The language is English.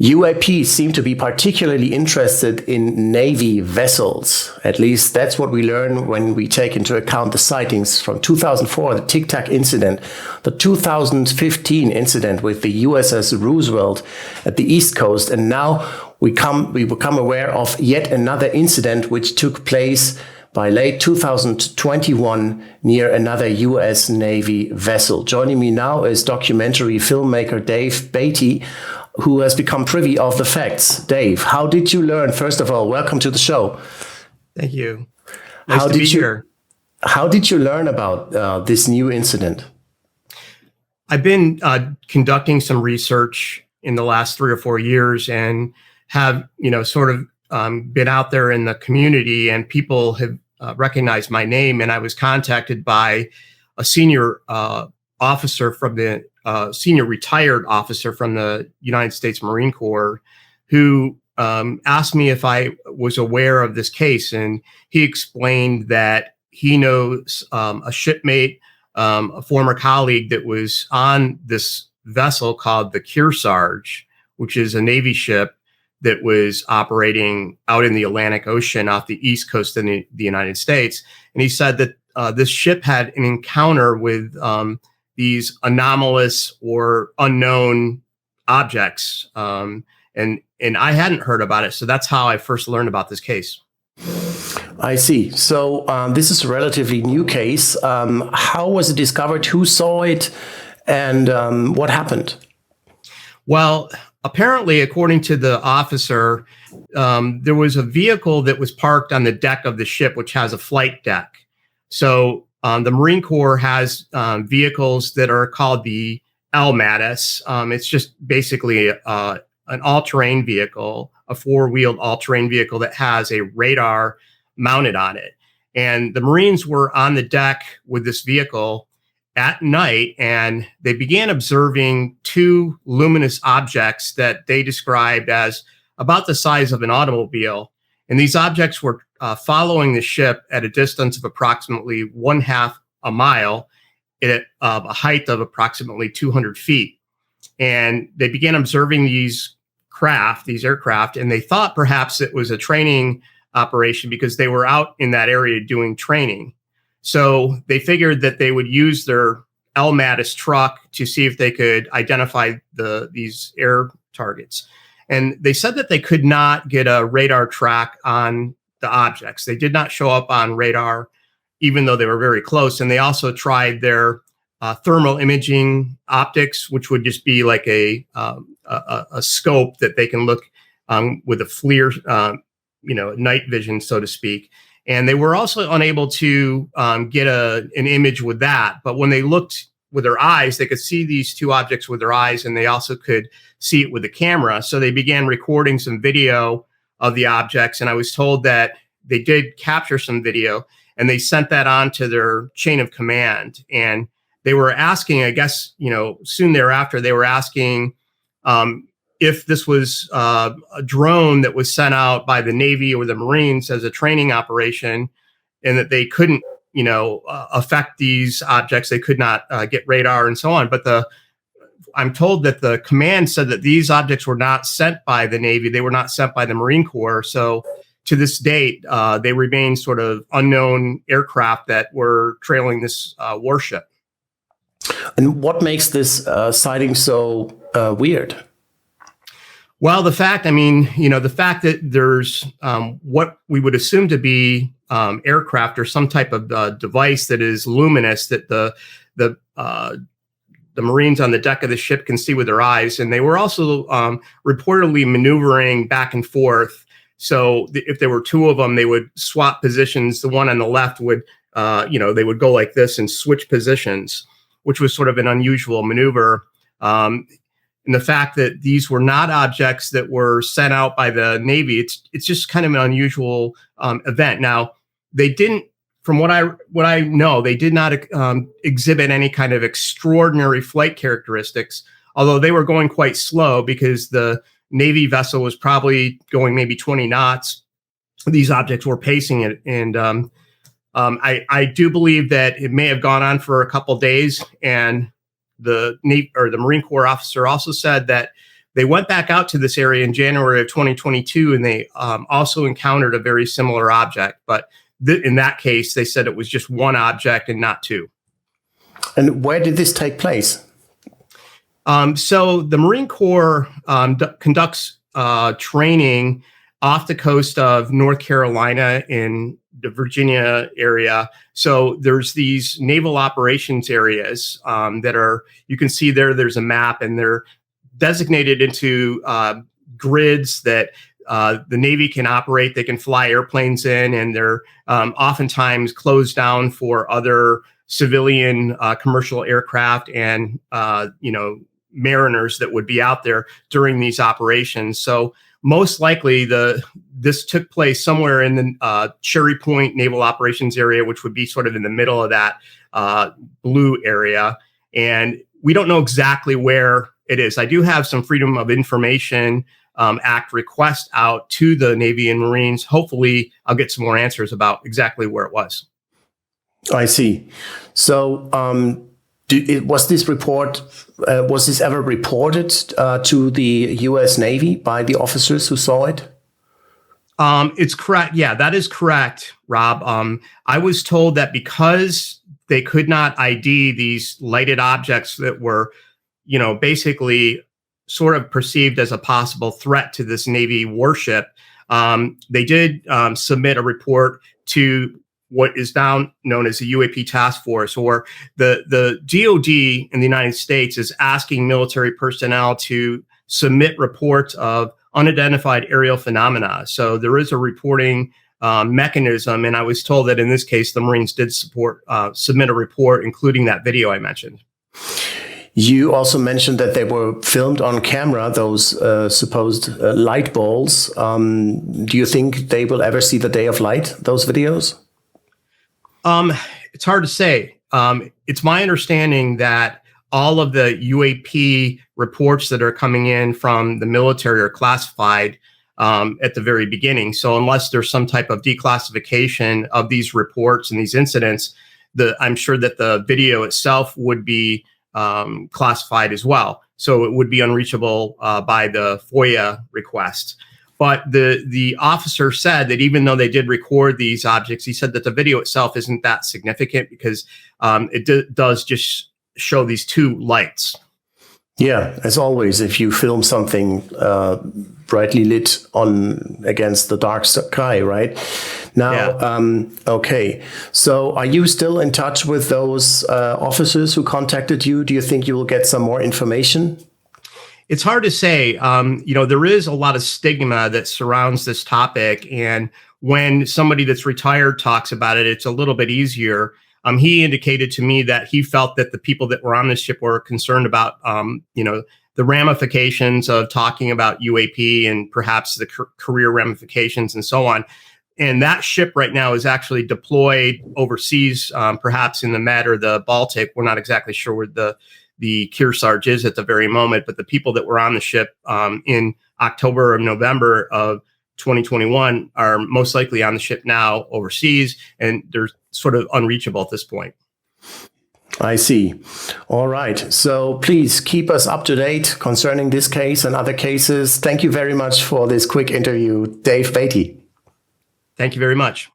UAP seem to be particularly interested in Navy vessels. At least that's what we learn when we take into account the sightings from 2004, the Tic Tac incident, the 2015 incident with the USS Roosevelt at the East Coast, and now we become aware of yet another incident which took place by late 2021 near another US Navy vessel. Joining me now is documentary filmmaker Dave Beaty, who has become privy of the facts. Dave, how did you learn? First of all, welcome to the show. Thank you. Nice to be here. How did you learn about this new incident? I've been conducting some research in the last 3 or 4 years and have, sort of been out there in the community, and people have recognized my name. And I was contacted by a senior officer from the senior retired officer from the United States Marine Corps, who asked me if I was aware of this case. And he explained that he knows a shipmate, a former colleague that was on this vessel called the Kearsarge, which is a Navy ship that was operating out in the Atlantic Ocean off the east coast of the United States. And he said that this ship had an encounter with these anomalous or unknown objects. And I hadn't heard about it. So that's how I first learned about this case. I see. So this is a relatively new case. How was it discovered? Who saw it? And what happened? Well, apparently, according to the officer, there was a vehicle that was parked on the deck of the ship, which has a flight deck. So the Marine Corps has vehicles that are called the LMATIS. It's just basically an all-terrain vehicle, a four-wheeled all-terrain vehicle that has a radar mounted on it. And the Marines were on the deck with this vehicle at night, and they began observing two luminous objects that they described as about the size of an automobile. And these objects were following the ship at a distance of approximately 1/2 a mile at a height of approximately 200 feet. And they began observing these aircraft, and they thought perhaps it was a training operation because they were out in that area doing training. So they figured that they would use their LMATIS truck to see if they could identify these air targets. And they said that they could not get a radar track on the objects. They did not show up on radar, even though they were very close. And they also tried their thermal imaging optics, which would just be like a scope that they can look with a FLIR, night vision, so to speak. And they were also unable to get an image with that. But when they looked with their eyes, they could see these two objects with their eyes, and they also could see it with the camera. So they began recording some video of the objects. And I was told that they did capture some video, and they sent that on to their chain of command. And they were asking, I guess, soon thereafter, they were asking if this was a drone that was sent out by the Navy or the Marines as a training operation, and that they couldn't, affect these objects. They could not get radar and so on. But I'm told that the command said that these objects were not sent by the Navy. They were not sent by the Marine Corps. So to this date, they remain sort of unknown aircraft that were trailing this warship. And what makes this sighting so weird? Well, the fact that there's what we would assume to be aircraft or some type of device that is luminous that the Marines on the deck of the ship can see with their eyes. And they were also reportedly maneuvering back and forth. So if there were two of them, they would swap positions. The one on the left would, they would go like this and switch positions, which was sort of an unusual maneuver. And the fact that these were not objects that were sent out by the Navy, it's just kind of an unusual event. Now, they didn't, from what I know, they did not exhibit any kind of extraordinary flight characteristics, although they were going quite slow because the Navy vessel was probably going maybe 20 knots. These objects were pacing it, and I do believe that it may have gone on for a couple days. And the Marine Corps officer also said that they went back out to this area in January of 2022, and they also encountered a very similar object. But in that case, they said it was just one object and not two. And where did this take place? So the Marine Corps conducts training off the coast of North Carolina in the Virginia area. So there's these naval operations areas that are, you can see there's a map, and they're designated into grids that the Navy can operate. They can fly airplanes in, and they're oftentimes closed down for other civilian commercial aircraft and, mariners that would be out there during these operations. So most likely this took place somewhere in the Cherry Point Naval Operations Area, which would be sort of in the middle of that blue area. And we don't know exactly where it is. I do have some Freedom of Information Act request out to the Navy and Marines. Hopefully I'll get some more answers about exactly where it was. I see. So was this ever reported to the U.S. Navy by the officers who saw it? It's correct. Yeah, that is correct, Rob. I was told that because they could not ID these lighted objects that were, basically sort of perceived as a possible threat to this Navy warship, they did submit a report to what is now known as the UAP task force, or the DoD in the United States is asking military personnel to submit reports of unidentified aerial phenomena. So there is a reporting mechanism, and I was told that in this case, the Marines did submit a report, including that video I mentioned. You also mentioned that they were filmed on camera, those supposed light balls. Do you think they will ever see the day of light, those videos? It's hard to say. It's my understanding that all of the UAP reports that are coming in from the military are classified at the very beginning. So unless there's some type of declassification of these reports and these incidents, I'm sure that the video itself would be classified as well. So it would be unreachable by the FOIA request. But the officer said that even though they did record these objects, he said that the video itself isn't that significant because it does just show these two lights. Yeah, as always, if you film something brightly lit on against the dark sky, right? Now, yeah. Okay. So are you still in touch with those officers who contacted you? Do you think you will get some more information? It's hard to say. There is a lot of stigma that surrounds this topic. And when somebody that's retired talks about it, it's a little bit easier. He indicated to me that he felt that the people that were on this ship were concerned about, the ramifications of talking about UAP and perhaps the career ramifications and so on. And that ship right now is actually deployed overseas, perhaps in the Med or the Baltic. We're not exactly sure where the Kearsarge is at the very moment, but the people that were on the ship in October or November of 2021 are most likely on the ship now overseas, and they're sort of unreachable at this point. I see. All right. So please keep us up to date concerning this case and other cases. Thank you very much for this quick interview, Dave Beaty. Thank you very much.